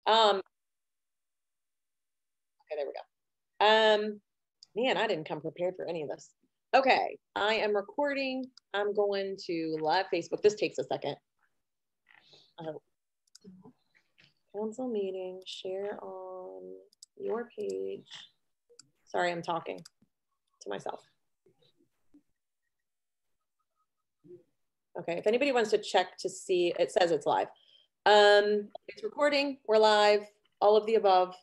Okay, there we go. Man, I didn't come prepared for any of this. Okay, I am recording. I'm going to live Facebook. This takes a second. Council meeting, share on your page. Sorry, I'm talking to myself. Okay, if anybody wants to check to see, it says it's live. It's recording, we're live, all of the above.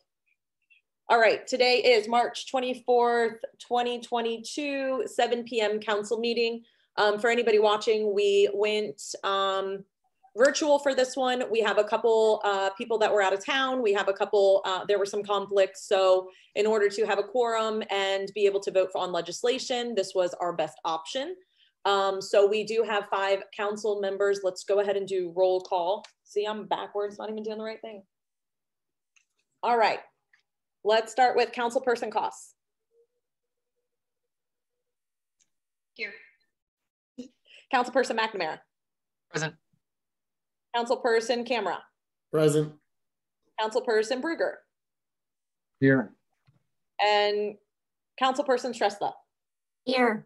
All right, today is March 24th, 2022, 7 p.m. council meeting. For anybody watching, we went virtual for this one. We have a couple people that were out of town. We have a couple, there were some conflicts. So in order to have a quorum and be able to vote on legislation, this was our best option. So we do have 5 council members. Let's go ahead and do roll call. See, I'm backwards, not even doing the right thing. All right, let's start with Councilperson Koss. Here. Councilperson McNamara. Present. Councilperson Camera. Present. Councilperson Bruger. Here. And Councilperson Shrestha. Here.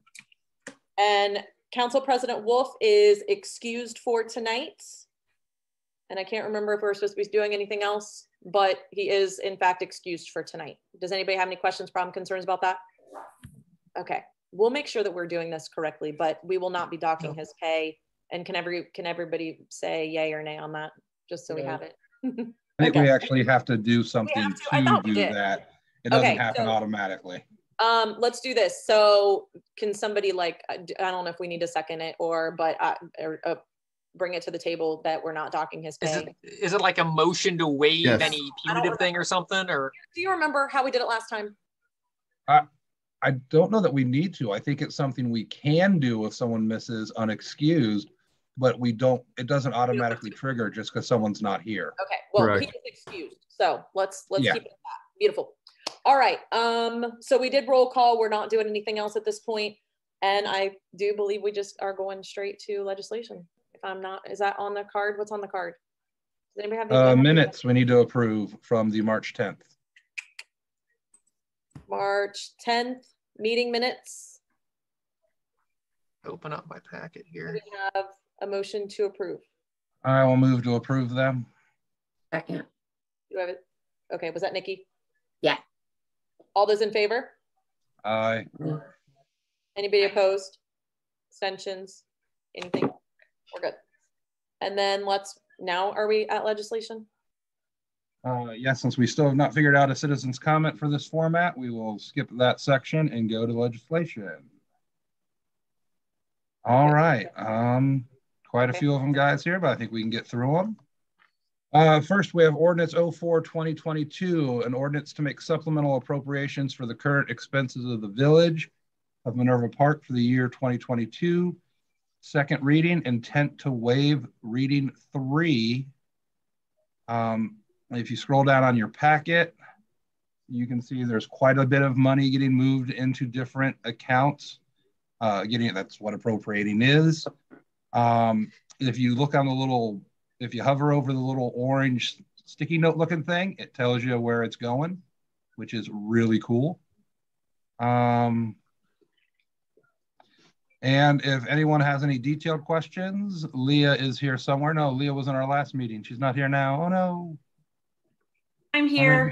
And Council President Wolf is excused for tonight. And I can't remember if we're supposed to be doing anything else, but he is in fact excused for tonight. Does anybody have any questions, problem, concerns about that? Okay, we'll make sure that we're doing this correctly, but we will not be docking his pay. And can everybody say yay or nay on that, just so we have it? I think we actually have to do something to do that. It doesn't happen automatically. Let's do this. So can somebody, like, I don't know if we need to second it but bring it to the table that we're not docking his pay. Is it like a motion to waive any punitive thing or something? Or do you remember how we did it last time? I don't know that we need to. I think it's something we can do if someone misses unexcused, but it doesn't automatically trigger just because someone's not here. Okay, well, he is excused. So let's keep it at that. Beautiful. All right, so we did roll call. We're not doing anything else at this point. And I do believe we just are going straight to legislation. If I'm not, is that on the card? What's on the card? Does anybody have the minutes we need to approve from the March 10th. March 10th, meeting minutes. Open up my packet here. We have a motion to approve. I will move to approve them. Second. You have it? Okay, was that Nikki? Yeah. All those in favor? Aye. Anybody opposed? Extensions? Anything? We're good. And then now are we at legislation? Yes, since we still have not figured out a citizen's comment for this format, we will skip that section and go to legislation. All right. Quite a few of them guys here, but I think we can get through them. First, we have Ordinance 04-2022, an ordinance to make supplemental appropriations for the current expenses of the Village of Minerva Park for the year 2022. Second reading, intent to waive reading 3. If you scroll down on your packet, you can see there's quite a bit of money getting moved into different accounts. That's what appropriating is. If you look on if you hover over the little orange sticky note looking thing, it tells you where it's going, which is really cool. And if anyone has any detailed questions, Leah is here somewhere. No, Leah was in our last meeting. She's not here now. Oh no. I'm here.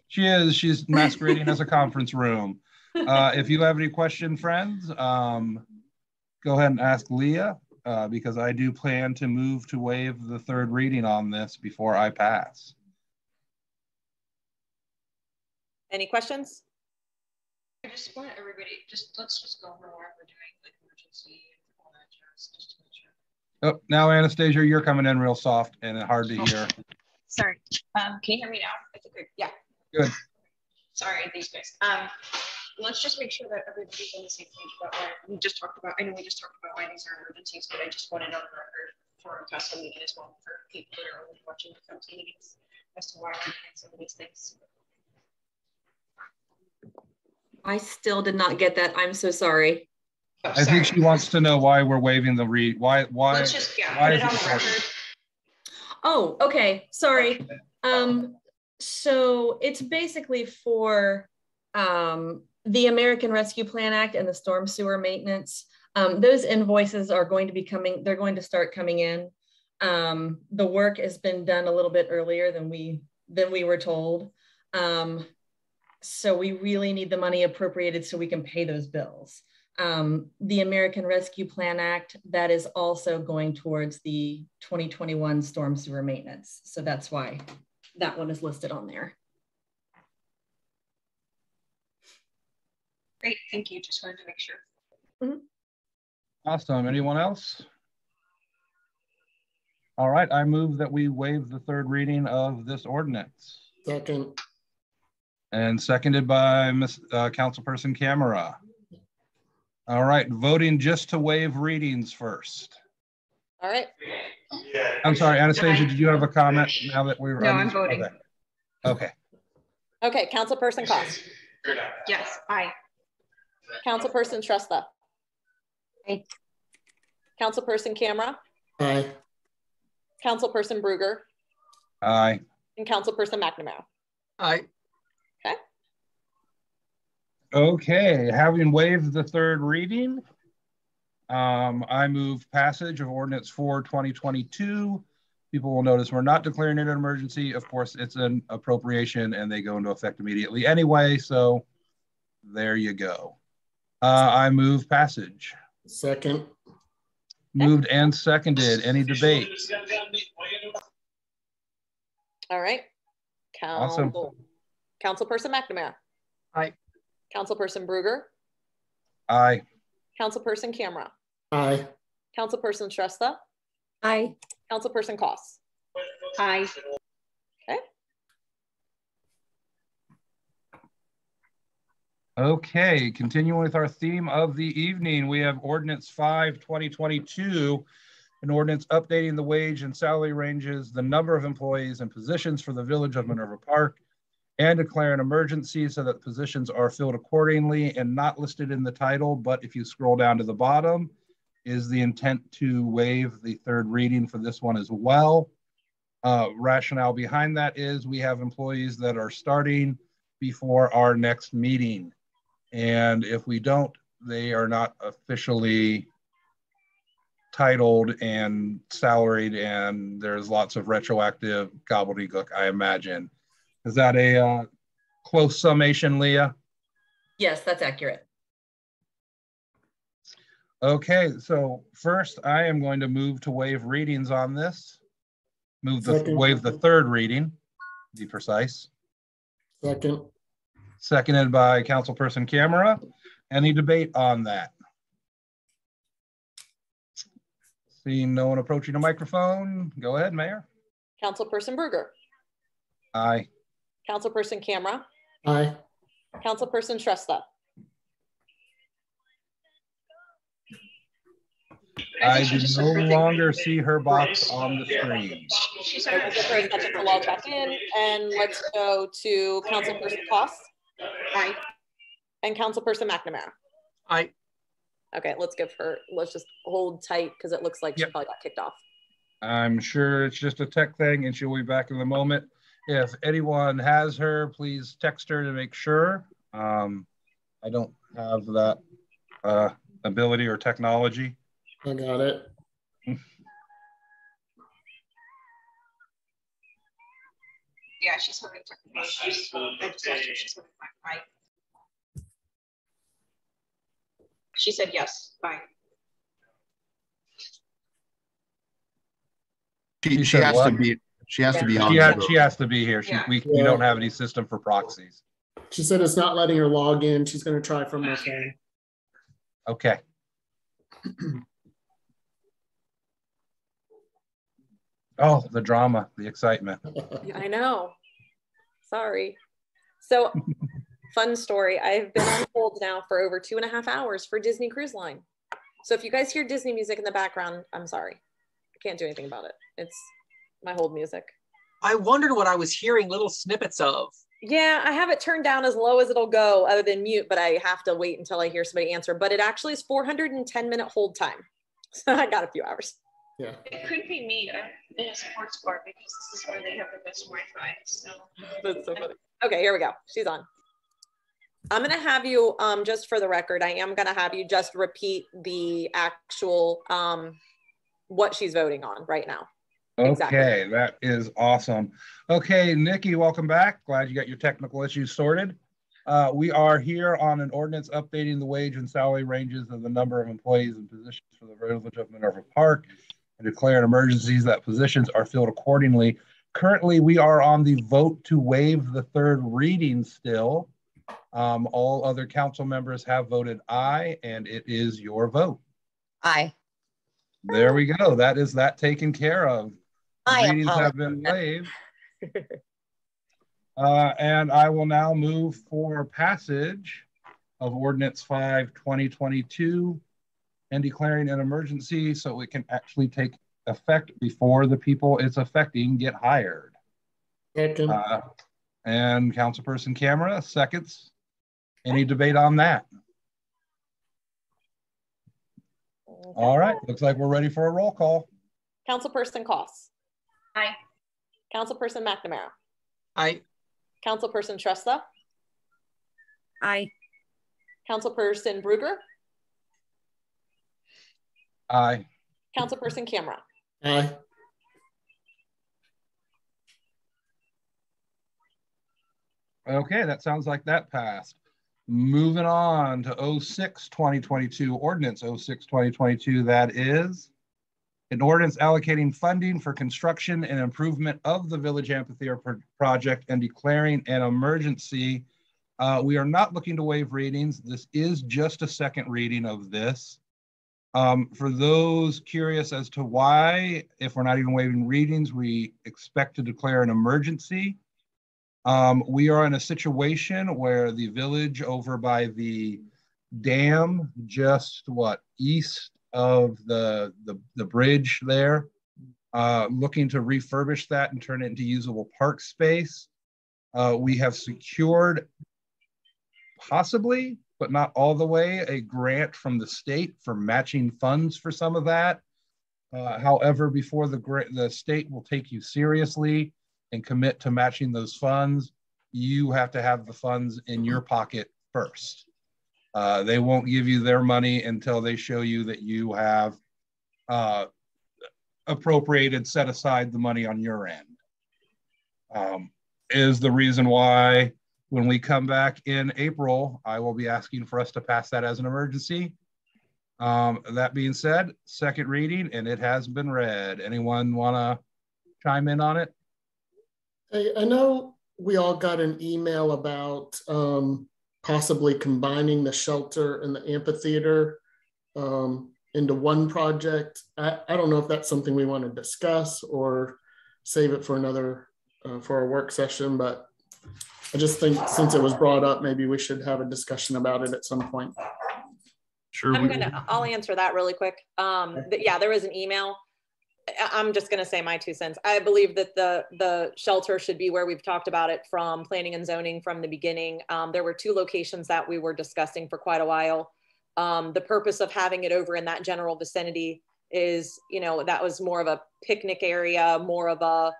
She is. She's masquerading as a conference room. If you have any question, friends, go ahead and ask Leah, because I do plan to move to waive the third reading on this before I pass. Any questions? I just want everybody, let's just go over what we're doing, like emergency and all that jazz, just to make sure. Oh, now Anastasia, you're coming in real soft and hard to hear. Sorry. Can you hear me now? I think yeah. Good. Sorry, these guys. Let's just make sure that everybody's on the same page about what we just talked about. I know we just talked about why these are emergencies, but I just want it on the record for a council meeting as well, for people that are only watching the council meetings, as to why we're doing some of these things. I still did not get that. I'm so sorry. Oh, I think she wants to know why we're waiving the read. Why? Let's just put it on the record. Oh, okay. Sorry. So it's basically for the American Rescue Plan Act and the storm sewer maintenance. Those invoices are going to be coming, they're going to start coming in. The work has been done a little bit earlier than we were told. So we really need the money appropriated so we can pay those bills. The American Rescue Plan Act, that is also going towards the 2021 storm sewer maintenance. So that's why that one is listed on there. Great, thank you. Just wanted to make sure. Mm-hmm. Awesome. Anyone else? All right, I move that we waive the third reading of this ordinance. Second. And seconded by Councilperson Camera. All right, voting just to waive readings first. All right. I'm sorry, Anastasia, did you have a comment now that we were? No, I'm voting. Okay. Okay, Councilperson Cost. Yes, aye. Councilperson Shrestha. Aye. Councilperson Camera. Aye. Councilperson Bruegger. Aye. And Councilperson McNamara. Aye. Okay, having waived the third reading, I move passage of ordinance 4/2022. People will notice we're not declaring it an emergency. Of course, it's an appropriation and they go into effect immediately anyway. So there you go. I move passage. Second. Moved and seconded. Any debate? All right. Awesome. Councilperson McNamara. Aye. Councilperson Bruegger. Aye. Councilperson Camera. Aye. Councilperson Shrestha. Aye. Councilperson Cost. Aye. Okay. Okay, continuing with our theme of the evening, we have ordinance 5/2022, an ordinance updating the wage and salary ranges, the number of employees and positions for the village of Minerva Park, and declare an emergency so that positions are filled accordingly and not listed in the title. But if you scroll down to the bottom, is the intent to waive the third reading for this one as well. Rationale behind that is we have employees that are starting before our next meeting. And if we don't, they are not officially titled and salaried, and there's lots of retroactive gobbledygook, I imagine. Is that a close summation, Leah? Yes, that's accurate. Okay, so first I am going to move to waive readings on this. Waive the third reading, to be precise. Second. Seconded by Councilperson Camera. Any debate on that? Seeing no one approaching a microphone, go ahead, Mayor. Councilperson Bruegger. Aye. Councilperson Camera. Aye. Councilperson Shrestha. I do no longer see her box on the screen. She's So we'll give her a second to log back in, and let's go to Councilperson Cost. Aye. And Councilperson McNamara. Aye. Okay, let's just hold tight because it looks like she probably got kicked off. I'm sure it's just a tech thing and she'll be back in a moment. If anyone has her, please text her to make sure. I don't have that ability or technology. I got it. Yeah, she's having technical issues. I just asked her if she's having aye. She said yes. Bye. She has to be. She has to be on. She has to be here. We don't have any system for proxies. She said it's not letting her log in. She's going to try from her phone. Okay. Oh, the drama, the excitement. I know. Sorry. So, fun story. I've been on hold now for over 2.5 hours for Disney Cruise Line. So if you guys hear Disney music in the background, I'm sorry. I can't do anything about it. It's my hold music. I wondered what I was hearing little snippets of. Yeah, I have it turned down as low as it'll go other than mute, but I have to wait until I hear somebody answer. But it actually is 410-minute hold time. So I got a few hours. Yeah. It could be me. I'm in a sports bar because this is where they have the best Wi-Fi. So That's so funny. Okay, here we go. She's on. I'm gonna have you, just for the record, I am gonna have you just repeat the actual, what she's voting on right now. Okay, Exactly. that is awesome. Okay, Nikki, welcome back. Glad you got your technical issues sorted. We are here on an ordinance updating the wage and salary ranges of the number of employees and positions for the Village of Minerva Park and declaring emergencies that positions are filled accordingly. Currently, we are on the vote to waive the third reading still. All other council members have voted aye, and it is your vote. Aye. There we go. That is that taken care of. The I readings have been waived. And I will now move for passage of Ordinance 5/2022 and declaring an emergency so it can actually take effect before the people it's affecting get hired. Second. And Councilperson Camera, seconds. Any debate on that? All right, looks like we're ready for a roll call. Councilperson Koss. Aye. Councilperson McNamara. Aye. Councilperson Shrestha. Aye. Councilperson Bruegger. Aye. Councilperson Camera. Aye. Okay, that sounds like that passed. Moving on to 06/2022, Ordinance 06/2022, that is an ordinance allocating funding for construction and improvement of the Village Amphitheater project and declaring an emergency. We are not looking to waive readings. This is just a second reading of this. For those curious as to why, if we're not even waiving readings, we expect to declare an emergency. We are in a situation where the village over by the dam, just east of the bridge there, looking to refurbish that and turn it into usable park space. We have secured, possibly, but not all the way, a grant from the state for matching funds for some of that. However, before the state will take you seriously and commit to matching those funds, you have to have the funds in your pocket first. They won't give you their money until they show you that you have appropriated, set aside the money on your end. Is the reason why when we come back in April, I will be asking for us to pass that as an emergency. That being said, second reading, and it has been read. Anyone want to chime in on it? Hey, I know we all got an email about possibly combining the shelter and the amphitheater into one project. I don't know if that's something we want to discuss or save it for another, for a work session, but I just think since it was brought up, maybe we should have a discussion about it at some point. Sure. I'll answer that really quick. Yeah, there was an email. I'm just going to say my 2 cents. I believe that the shelter should be where we've talked about it from planning and zoning from the beginning. There were 2 locations that we were discussing for quite a while. The purpose of having it over in that general vicinity is, that was more of a picnic area, more of a,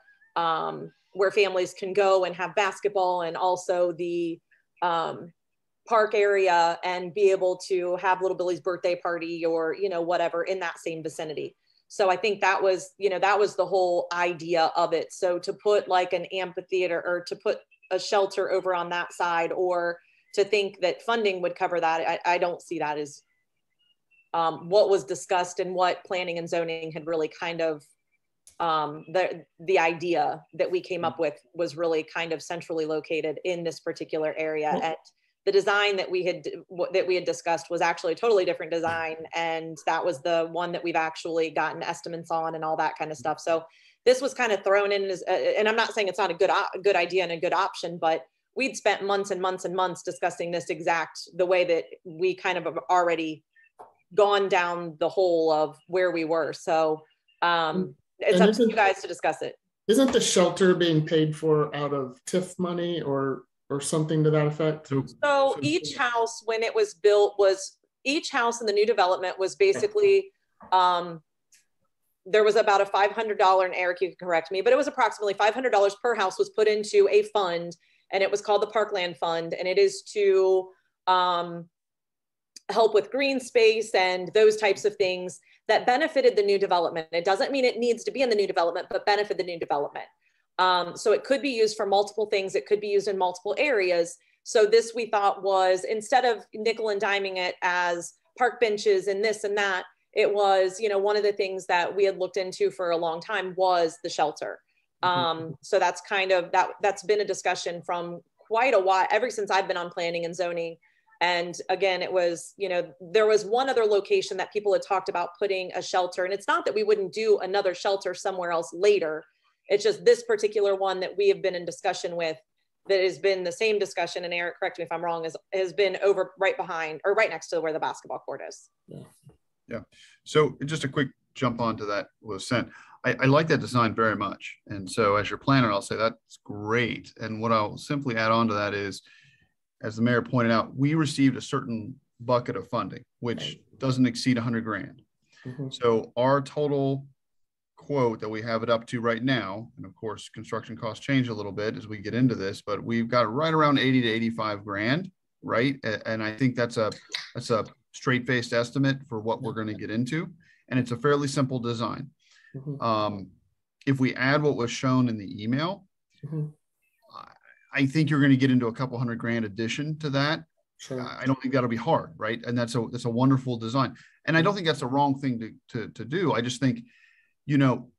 where families can go and have basketball, and also the park area, and be able to have Little Billy's birthday party or, whatever in that same vicinity. So I think that was, that was the whole idea of it. So to put like an amphitheater or to put a shelter over on that side, or to think that funding would cover that, I don't see that as what was discussed and what planning and zoning had really kind of, the idea that we came up with was really kind of centrally located in this particular area. And the design that we had discussed was actually a totally different design. And that was the one that we've actually gotten estimates on and all that kind of stuff. So this was kind of thrown in as, and I'm not saying it's not a good idea and a good option, but we'd spent months and months and months discussing this the way that we kind of have already gone down the hole of where we were. So it's up to you guys to discuss it. Isn't the shelter being paid for out of TIF money or something to that effect? So each house, when it was built, each house in the new development was basically there was about a $500, and Eric, you can correct me, but it was approximately $500 per house was put into a fund, and it was called the Parkland Fund, and it is to help with green space and those types of things that benefited the new development. It doesn't mean it needs to be in the new development, but benefit the new development. So it could be used for multiple things. It could be used in multiple areas. So this, we thought, was, instead of nickel and diming it as park benches and this and that, it was, you know, one of the things that we had looked into for a long time was the shelter. So that's kind of, that's been a discussion from quite a while, ever since I've been on planning and zoning. And again, it was, you know, there was one other location that people had talked about putting a shelter, and it's not that we wouldn't do another shelter somewhere else later. It's just this particular one that we have been in discussion with, that has been the same discussion, and Eric, correct me if I'm wrong, has been over right behind or right next to where the basketball court is. Yeah. So just a quick jump onto that was sent. I like that design very much. And so as your planner, I'll say that's great. And what I'll simply add on to that is, as the mayor pointed out, we received a certain bucket of funding, which doesn't exceed 100 grand. So our total quote that we have it up to right now, and of course, construction costs change a little bit as we get into this, but we've got right around 80 to 85 grand, right? And I think that's a straight-faced estimate for what we're going to get into. And it's a fairly simple design. If we add what was shown in the email, I think you're going to get into a couple $100 grand addition to that. Sure. I don't think that'll be hard, right? And that's a wonderful design. And I don't think that's the wrong thing to do. I just think, you know,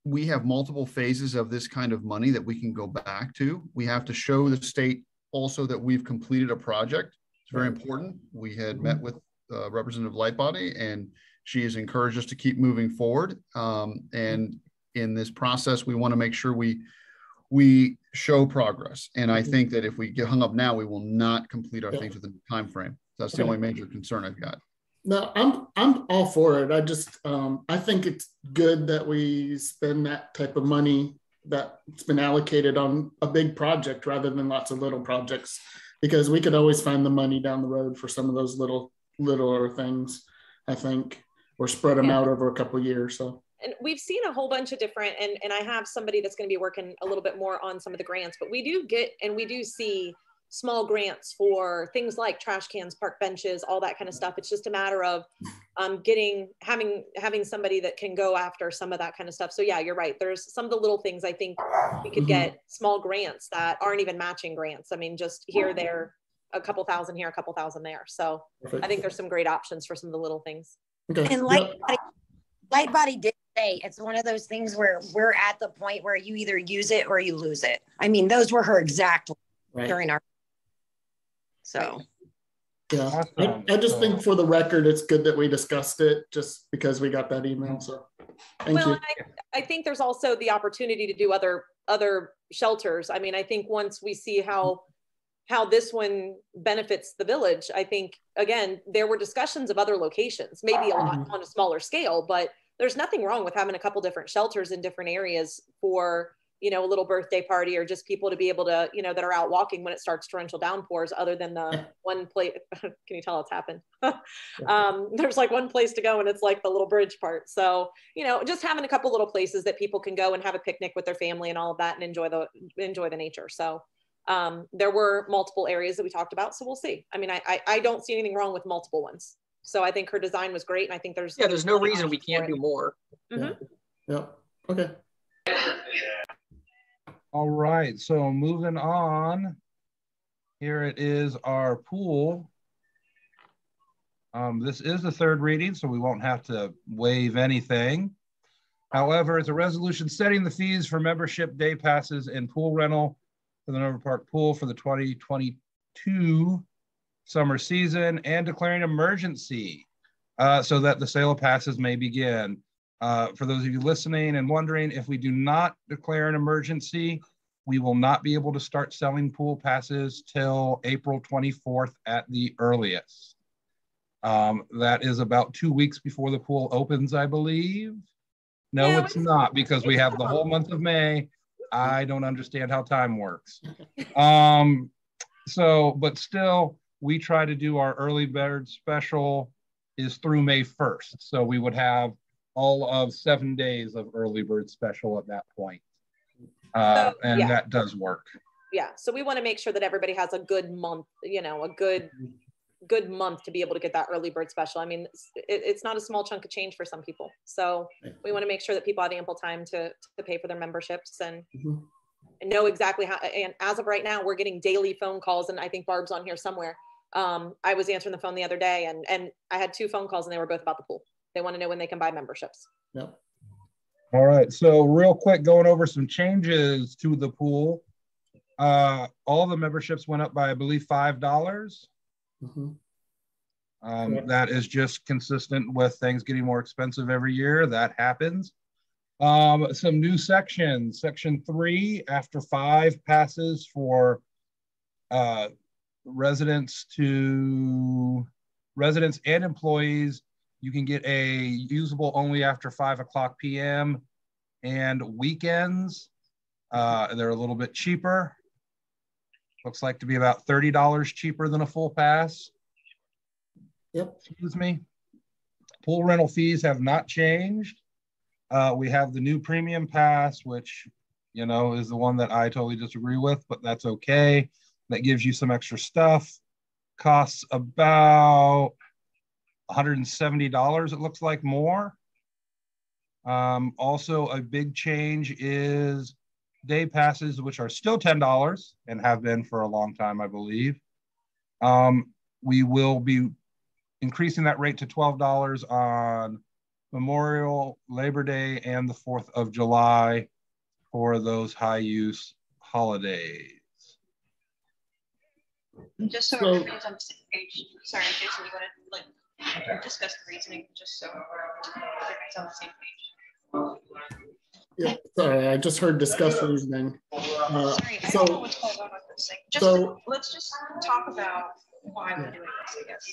we have multiple phases of this kind of money that we can go back to. We have to show the state also that we've completed a project. It's very important. We had met with Representative Lightbody, and she has encouraged us to keep moving forward. And in this process, we want to make sure we show progress. And I think that if we get hung up now, we will not complete our things within the time frame. That's the only major concern I've got. No, I'm all for it. I just I think it's good that we spend that type of money that's been allocated on a big project rather than lots of little projects, because we could always find the money down the road for some of those littler things, I think, or spread them out over a couple of years. So. And we've seen a whole bunch of different, and I have somebody that's going to be working a little bit more on some of the grants, but we do see small grants for things like trash cans, park benches, all that kind of stuff. It's just a matter of having somebody that can go after some of that kind of stuff. So yeah, you're right. There's some of the little things I think we could get small grants that aren't even matching grants. I mean, just here, there, a couple thousand here, a couple thousand there. So I think there's some great options for some of the little things. Okay. And Lightbody did say it's one of those things where we're at the point where you either use it or you lose it. I mean, those were her exact words during our. So. Yeah, I just think for the record, it's good that we discussed it just because we got that email. So thank you. I think there's also the opportunity to do other shelters. I mean, I think once we see how this one benefits the village, I think, again, there were discussions of other locations, maybe a lot on a smaller scale, but there's nothing wrong with having a couple different shelters in different areas for, you know, a little birthday party or just people to be able to, you know, that are out walking when it starts torrential downpours, other than the one place. Can you tell it's happened? There's like one place to go, and it's like the little bridge part. So, you know, just having a couple little places that people can go and have a picnic with their family and all of that and enjoy the nature. So there were multiple areas that we talked about. So we'll see. I mean, I don't see anything wrong with multiple ones. So I think her design was great. And I think there's no reason we can't do more. Yeah. Okay. All right, so moving on, here it is, our pool. This is the third reading, so we won't have to waive anything. However, it's a resolution setting the fees for membership, day passes, and pool rental for the Nova Park Pool for the 2022 summer season, and declaring emergency so that the sale of passes may begin. For those of you listening and wondering, if we do not declare an emergency, we will not be able to start selling pool passes till April 24th at the earliest. That is about 2 weeks before the pool opens, I believe. No, yeah, it's not, because we have the whole month of May. I don't understand how time works. But still, we try to do our early bird special is through May 1st. So we would have all of 7 days of early bird special at that point. And yeah. that does work. Yeah. So we want to make sure that everybody has a good month, you know, a good month to be able to get that early bird special. I mean, it's not a small chunk of change for some people. So we want to make sure that people have ample time to pay for their memberships and know exactly how, and as of right now, we're getting daily phone calls, and I think Barb's on here somewhere. I was answering the phone the other day, and I had 2 phone calls, and they were both about the pool. They want to know when they can buy memberships. Yep. All right, so real quick, going over some changes to the pool. All the memberships went up by, I believe, $5. That is just consistent with things getting more expensive every year. That happens. Some new sections. Section 3, after 5 passes for residents and employees, you can get a usable only after 5:00 p.m. and weekends. They're a little bit cheaper. Looks like to be about $30 cheaper than a full pass. Yep. Excuse me. Pool rental fees have not changed. We have the new premium pass, which, you know, is the one that I totally disagree with, but that's okay. That gives you some extra stuff. Costs about $170, it looks like, more. Also, a big change is day passes, which are still $10 and have been for a long time, I believe. We will be increasing that rate to $12 on Memorial, Labor Day, and the 4th of July for those high-use holidays. Just so everybody's on the same page. Sorry, Jason, you want to like discuss the reasoning just so everybody's on the same page? Yeah, sorry, I just heard discuss reasoning. Sorry, I don't know what's going on with this thing. Let's just talk about why we're doing this, I guess.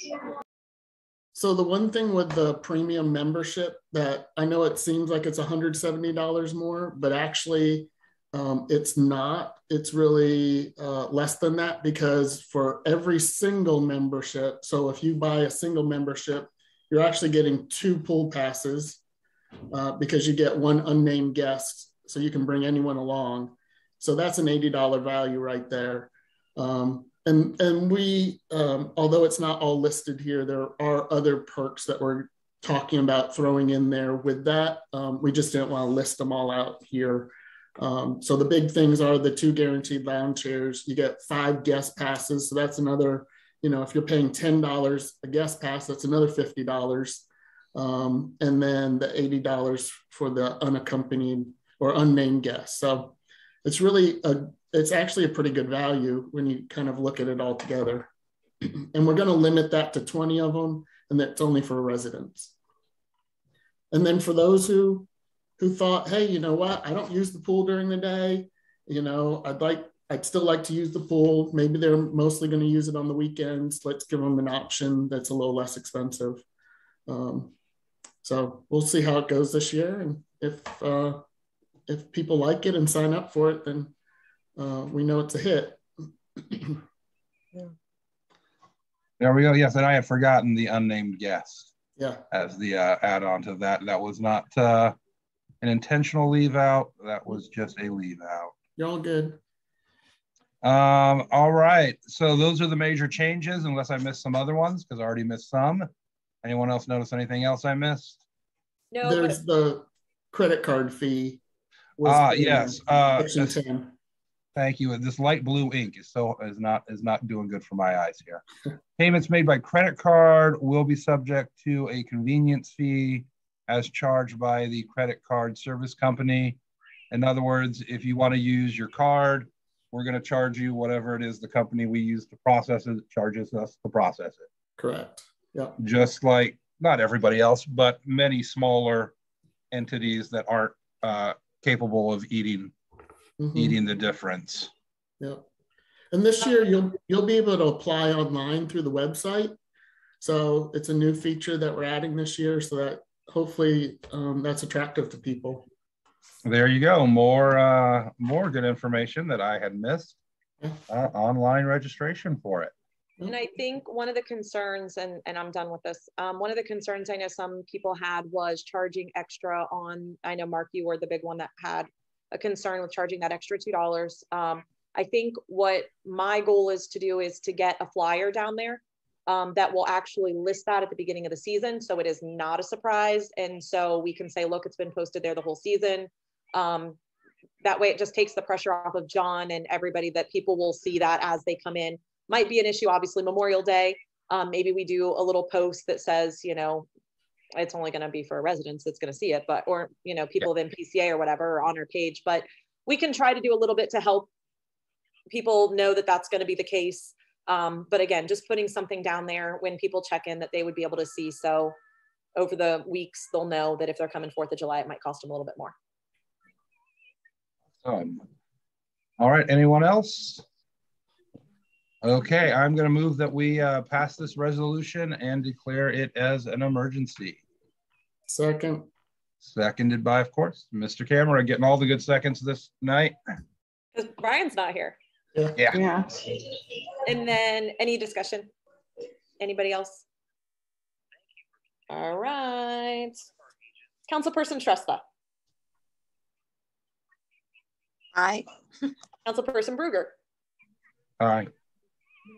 So the one thing with the premium membership that I know it seems like it's $170 more, but actually it's not. It's really less than that, because for every single membership, so if you buy a single membership, you're actually getting 2 pool passes because you get 1 unnamed guest, so you can bring anyone along. So that's an $80 value right there. And we, although it's not all listed here, there are other perks that we're talking about throwing in there with that. We just didn't want to list them all out here. So the big things are the 2 guaranteed lounge chairs. You get 5 guest passes. So that's another, you know, if you're paying $10 a guest pass, that's another $50. And then the $80 for the unaccompanied or unnamed guests. So it's really it's actually a pretty good value when you kind of look at it all together. And we're going to limit that to 20 of them, and that's only for residents. And then for those who thought, hey, you know what, I don't use the pool during the day, you know, I'd still like to use the pool. Maybe they're mostly going to use it on the weekends. Let's give them an option that's a little less expensive. So we'll see how it goes this year. And if people like it and sign up for it, then we know it's a hit. There we go. Yes, and I had forgotten the unnamed guest. Yeah. As the add-on to that. That was not an intentional leave out. That was just a leave out. You're all good. All right. So those are the major changes, unless I missed some other ones, because I already missed some. Anyone else notice anything else I missed? No. There's the credit card fee. Yes. Section 10. Thank you. This light blue ink is not doing good for my eyes here. Payments made by credit card will be subject to a convenience fee as charged by the credit card service company. In other words, if you want to use your card, we're going to charge you whatever it is the company we use to process it charges us to process it. Correct. Yeah. Just like not everybody else, but many smaller entities that aren't capable of eating the difference. Yeah. And this year you'll be able to apply online through the website. So it's a new feature that we're adding this year, so that hopefully that's attractive to people. There you go. More good information that I had missed. Online registration for it. And I think one of the concerns, and I'm done with this, one of the concerns I know some people had was charging extra on, I know Mark, you were the big one that had a concern with charging that extra $2. I think what my goal is to do is to get a flyer down there that will actually list that at the beginning of the season. So it is not a surprise. And so we can say, look, it's been posted there the whole season. That way it just takes the pressure off of John and everybody, that people will see that as they come in. Might be an issue, obviously, Memorial Day. Maybe we do a little post that says, you know, it's only going to be for residents that's going to see it, but, or, you know, people of MPCA or whatever on our page, but we can try to do a little bit to help people know that that's going to be the case. But again, just putting something down there when people check in that they would be able to see. So over the weeks, they'll know that if they're coming 4th of July, it might cost them a little bit more. All right, anyone else? Okay, I'm going to move that we pass this resolution and declare it as an emergency. Second. Seconded by, of course, Mr. Camera, getting all the good seconds this night. Because Brian's not here. Yeah. And then any discussion? Anybody else? All right. Councilperson Shrestha. Aye. Councilperson Bruegger. Aye.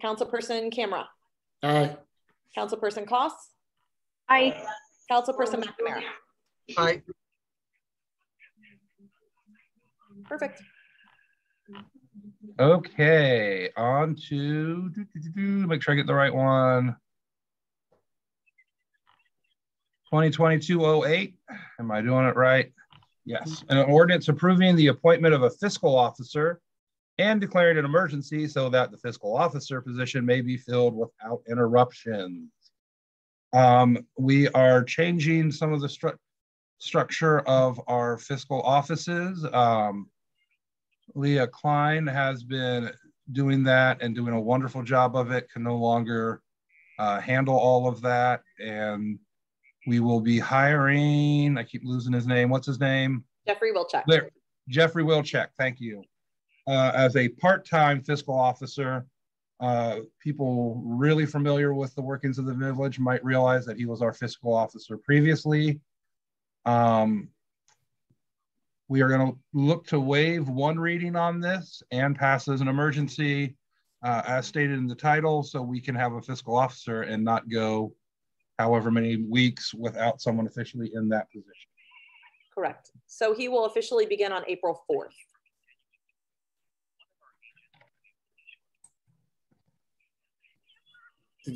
Councilperson Camera. Aye. Councilperson Koss. Aye. Councilperson McNamara. Aye. Perfect. Okay, on to make sure I get the right one. 2022-08. Am I doing it right? Yes. An ordinance approving the appointment of a fiscal officer and declaring an emergency so that the fiscal officer position may be filled without interruptions. We are changing some of the structure of our fiscal offices. Leah Klein has been doing that and doing a wonderful job of it, can no longer handle all of that. And we will be hiring, I keep losing his name. What's his name? Jeffrey Wilczek. There, Jeffrey Wilczek, thank you. As a part-time fiscal officer. People really familiar with the workings of the village might realize that he was our fiscal officer previously. We are going to look to waive one reading on this and pass as an emergency, as stated in the title, so we can have a fiscal officer and not go however many weeks without someone officially in that position. Correct. So he will officially begin on April 4th.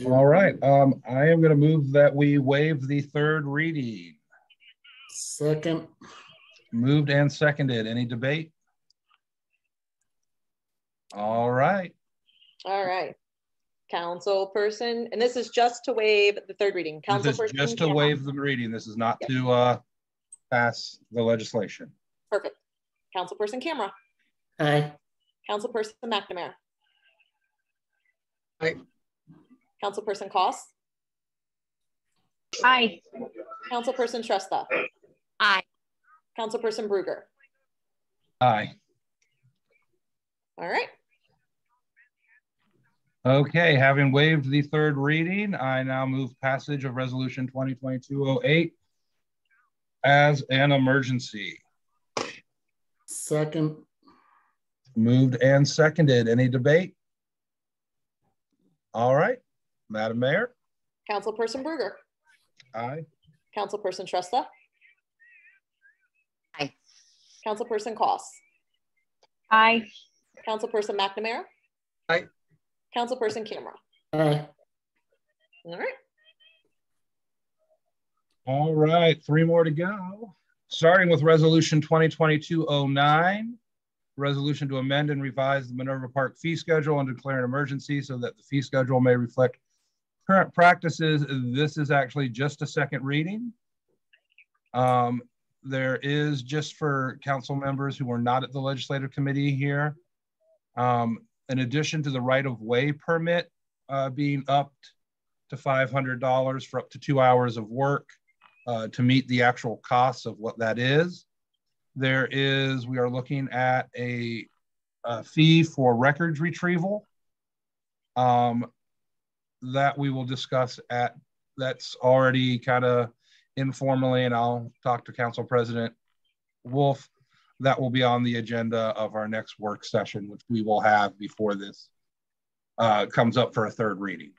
All right. I am going to move that we waive the 3rd reading. Second. Moved and seconded. Any debate? All right. All right. Councilperson, and this is just to waive the 3rd reading. This is just to waive the reading. This is not to pass the legislation. Perfect. Councilperson Camera. Aye. Councilperson McNamara. Aye. Councilperson Koss. Aye. Councilperson Shrestha. Aye. Councilperson Bruegger. Aye. All right. Okay, having waived the 3rd reading, I now move passage of resolution 2022-08 as an emergency. Second. Moved and seconded. Any debate? All right, Madam Mayor. Councilperson Bruegger. Aye. Councilperson Shrestha. Aye. Councilperson Koss. Aye. Councilperson McNamara. Aye. Councilperson Camera. Aye. All right. All right, 3 more to go. Starting with resolution 2022-09, resolution to amend and revise the Minerva Park fee schedule and declare an emergency so that the fee schedule may reflect current practices. This is actually just a 2nd reading. There is, just for council members who are not at the legislative committee here, in addition to the right-of-way permit being upped to $500 for up to 2 hours of work to meet the actual costs of what that is, we are looking at a fee for records retrieval. that we will discuss that's already kind of informally, and I'll talk to Council President Wolf. That will be on the agenda of our next work session, which we will have before this comes up for a third reading.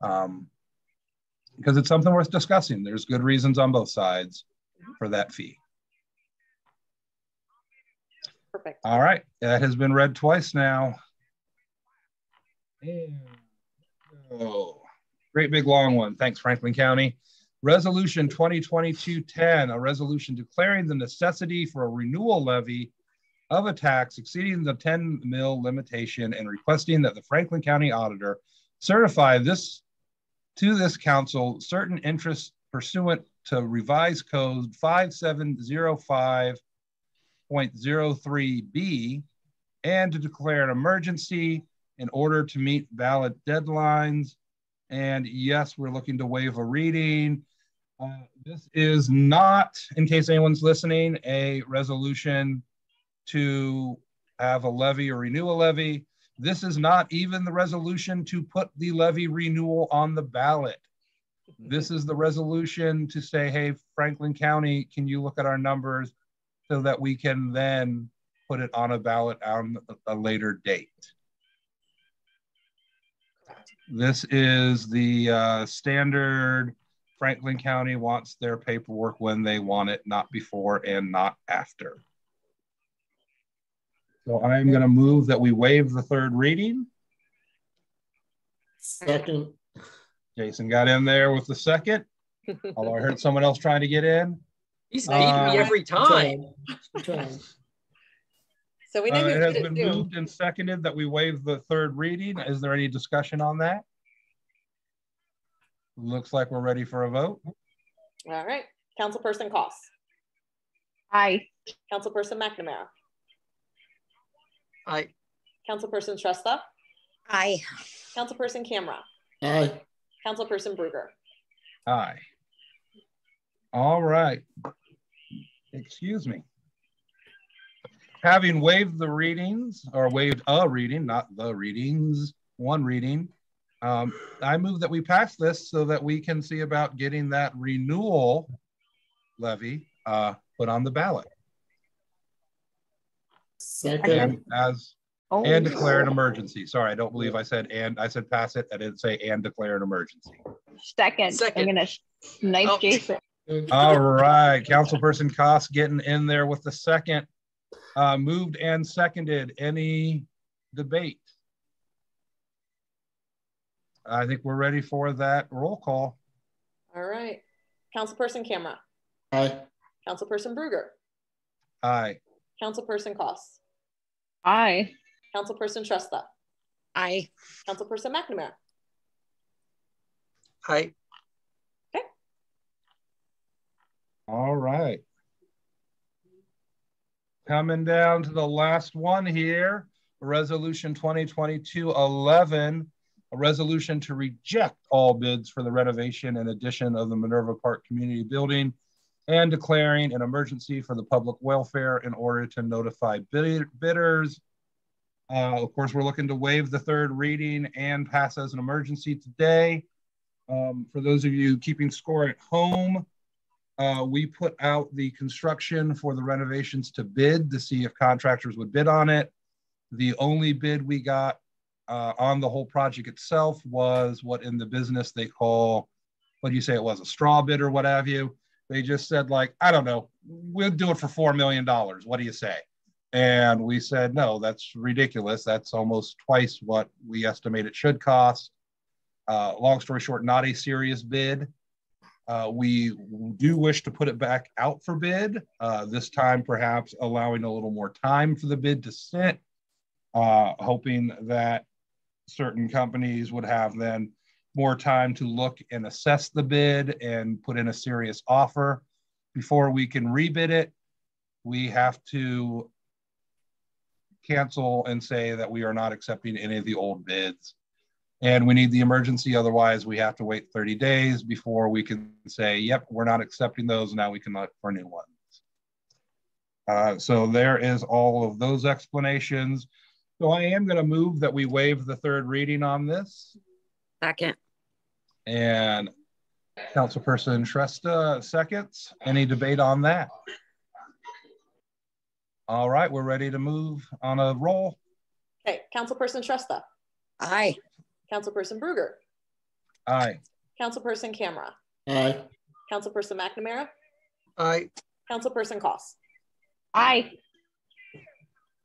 Because it's something worth discussing. There's good reasons on both sides for that fee. Perfect. All right, that has been read twice now. And, oh, great big long one. Thanks, Franklin County. Resolution 2022-10, a resolution declaring the necessity for a renewal levy of a tax exceeding the 10 mil limitation and requesting that the Franklin County Auditor certify this to this council certain interests pursuant to revised code 5705.03B and to declare an emergency in order to meet ballot deadlines. And yes, we're looking to waive a reading. This is not, in case anyone's listening, a resolution to have a levy or renew a levy. This is not even the resolution to put the levy renewal on the ballot. This is the resolution to say, hey, Franklin County, can you look at our numbers so that we can then put it on a ballot on a later date. This is the standard. Franklin County wants their paperwork when they want it, not before and not after. So I'm going to move that we waive the third reading. Second. Jason got in there with the second, although I heard someone else trying to get in. He's beating me every time. So we know it has been moved and seconded that we waive the third reading. Is there any discussion on that? Looks like we're ready for a vote. All right. Councilperson Koss. Aye. Councilperson McNamara. Aye. Councilperson Shrestha. Aye. Councilperson Camera. Aye. Councilperson Bruegger. Aye. All right. Excuse me. Having waived the readings, or waived a reading, not the readings, one reading, I move that we pass this so that we can see about getting that renewal levy put on the ballot. Second. And declare an emergency. Sorry, I don't believe I said and. I said pass it. I didn't say and declare an emergency. Second. I'm gonna snipe Jason. All right, Councilperson Koss getting in there with the second. Moved and seconded. Any debate? I think we're ready for that roll call. All right. Councilperson Camera. Aye. Councilperson Bruegger. Aye. Councilperson Koss. Aye. Councilperson Shrestha. Aye. Councilperson McNamara. Aye. Okay. All right. Coming down to the last one here, Resolution 2022-11, a resolution to reject all bids for the renovation and addition of the Minerva Park Community Building and declaring an emergency for the public welfare in order to notify bidders. Of course, we're looking to waive the third reading and pass as an emergency today. For those of you keeping score at home, we put out the construction for the renovations to bid to see if contractors would bid on it. The only bid we got on the whole project itself was what in the business they call, what do you say it was, a straw bid or what have you. They just said like, I don't know, we'll do it for $4 million. What do you say? And we said, no, that's ridiculous. That's almost twice what we estimate it should cost. Long story short, not a serious bid. We do wish to put it back out for bid, this time perhaps allowing a little more time for the bid to sit, hoping that certain companies would have then more time to look and assess the bid and put in a serious offer. Before we can rebid it, we have to cancel and say that we are not accepting any of the old bids. And we need the emergency, otherwise we have to wait 30 days before we can say, yep, we're not accepting those, now we can look for new ones. So there is all of those explanations. So I am gonna move that we waive the third reading on this. Second. And Councilperson Shrestha seconds. Any debate on that? All right, we're ready to move on a roll. Okay, Councilperson Shrestha. Aye. Councilperson Bruegger. Aye. Councilperson Camera. Aye. Councilperson McNamara. Aye. Councilperson Koss. Aye.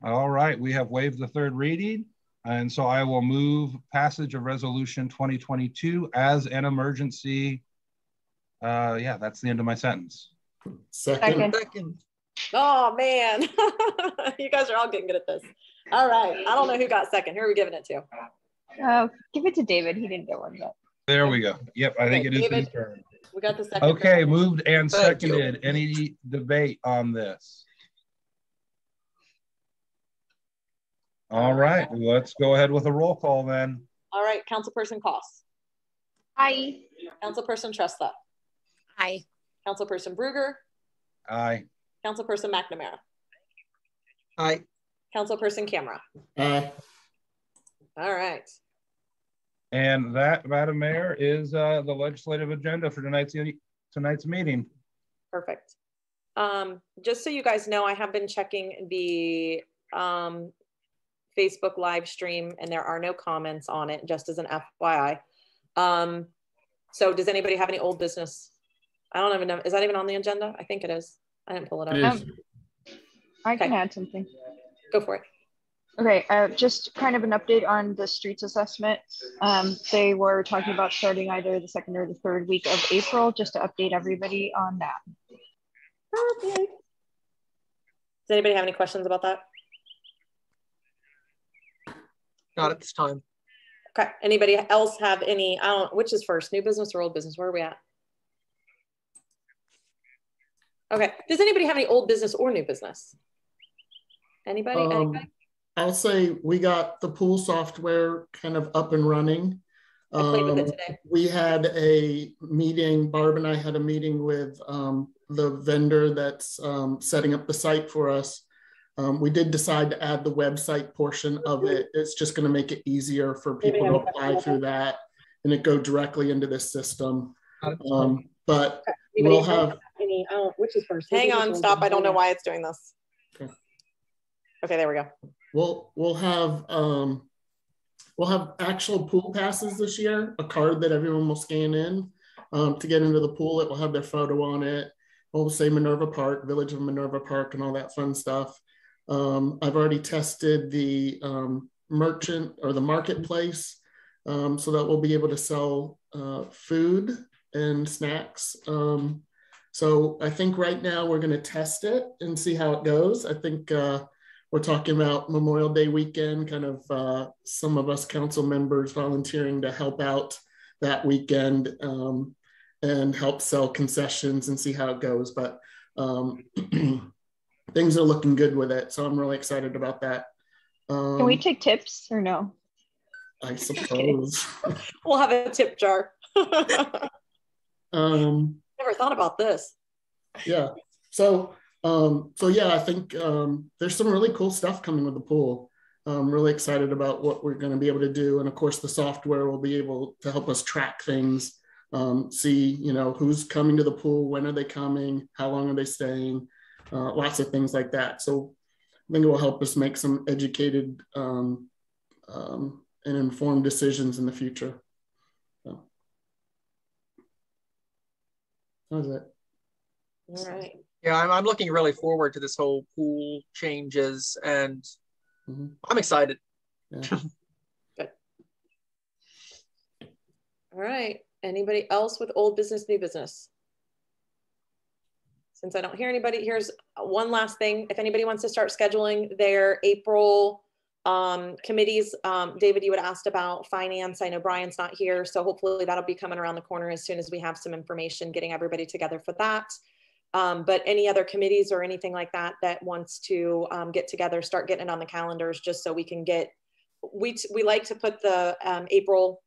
All right, we have waived the third reading. And so I will move passage of resolution 2022 as an emergency. Yeah, that's the end of my sentence. Second. Oh man, you guys are all getting good at this. All right, I don't know who got second. Who are we giving it to? Give it to David. He didn't get one yet. There we go. Yep, I think Okay, it is David, his turn. We got the second. Okay, moved and Thank you. seconded. Any debate on this? All right, let's go ahead with a roll call then. All right, Councilperson Koss. Aye. Councilperson Shrestha. Aye. Councilperson Bruegger. Aye. Councilperson McNamara. Aye. Councilperson Camera. Aye. All right. And that, Madam Mayor, is the legislative agenda for tonight's meeting. Perfect. Just so you guys know, I have been checking the Facebook live stream and there are no comments on it, just as an FYI. So does anybody have any old business? I don't even know. Is that even on the agenda? I think it is. I didn't pull it up. It is. I can Okay. add something. Go for it. Okay, just kind of an update on the streets assessment. They were talking about starting either the second or the third week of April, just to update everybody on that. Perfect. Does anybody have any questions about that? Not at this time. Okay. Anybody else have any? I don't. Which is first, new business or old business? Where are we at? Okay. Does anybody have any old business or new business? Anybody? Anybody? I'll say we got the pool software kind of up and running. I played with it today. We had a meeting, Barb and I had a meeting with the vendor that's setting up the site for us. We did decide to add the website portion of it. It's just going to make it easier for people to apply through that and it go directly into this system. But we'll have any, which is first? Hang on, stop. I don't know why it's doing this. Okay, there we go. We'll have actual pool passes this year, a card that everyone will scan in to get into the pool. It will have their photo on it. We'll say Minerva Park, Village of Minerva Park, and all that fun stuff. I've already tested the merchant or the marketplace so that we'll be able to sell food and snacks. So I think right now we're going to test it and see how it goes. I think we're talking about Memorial Day weekend, kind of some of us council members volunteering to help out that weekend and help sell concessions and see how it goes. But things are looking good with it. So I'm really excited about that. Can we take tips or no? I suppose. We'll have a tip jar. Never thought about this. Yeah. So yeah, I think there's some really cool stuff coming with the pool. I'm really excited about what we're going to be able to do. And of course, the software will be able to help us track things, see, who's coming to the pool, when are they coming, how long are they staying, lots of things like that. So I think it will help us make some educated and informed decisions in the future. So. How's it? All right. Yeah, I'm looking really forward to this whole pool changes, and I'm excited. Yeah. Good. All right. Anybody else with old business, new business? Since I don't hear anybody, here's one last thing. If anybody wants to start scheduling their April committees, David, you had asked about finance. I know Brian's not here, so hopefully that'll be coming around the corner as soon as we have some information, getting everybody together for that. But any other committees or anything like that that wants to get together, start getting it on the calendars, just so we can get, we like to put the April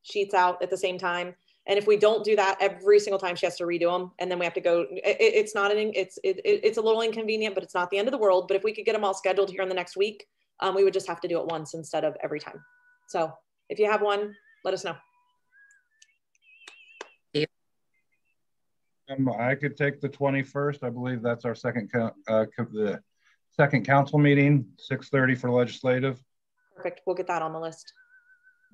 sheets out at the same time. And if we don't do that every single time, she has to redo them, and then we have to go. It's a little inconvenient, but it's not the end of the world. But if we could get them all scheduled here in the next week, we would just have to do it once instead of every time. So If you have one, let us know. I could take the 21st. I believe that's our the second council meeting, 6:30 for legislative. Perfect. We'll get that on the list.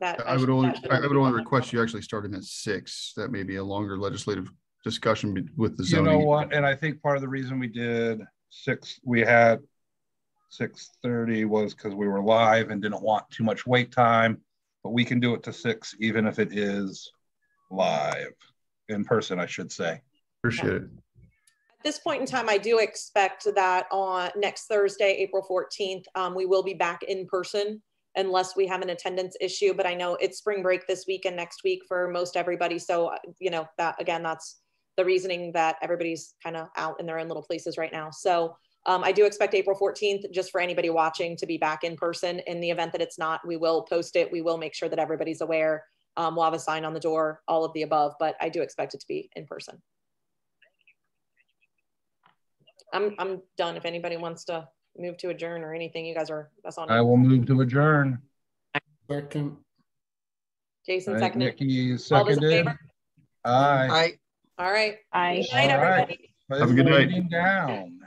I would only request you actually starting at 6. That may be a longer legislative discussion with the zoning. You know what? And I think part of the reason we did 6, we had 6:30 was because we were live and didn't want too much wait time, but we can do it to 6 even if it is live in person, I should say. Appreciate it. At this point in time, I do expect that on next Thursday, April 14th, we will be back in person unless we have an attendance issue. But I know it's spring break this week and next week for most everybody. So, you know, that again, that's the reasoning that everybody's kind of out in their own little places right now. So I do expect April 14th, just for anybody watching, to be back in person. In the event that it's not, we will post it. We will make sure that everybody's aware. We'll have a sign on the door, all of the above, but I do expect it to be in person. I'm done. If anybody wants to move to adjourn or anything, you guys that's on. I will move to adjourn. Second. Jason seconded. Nikki seconded. All those in favor? Aye. All right. Aye. Good night, everybody. Have a good night. Down.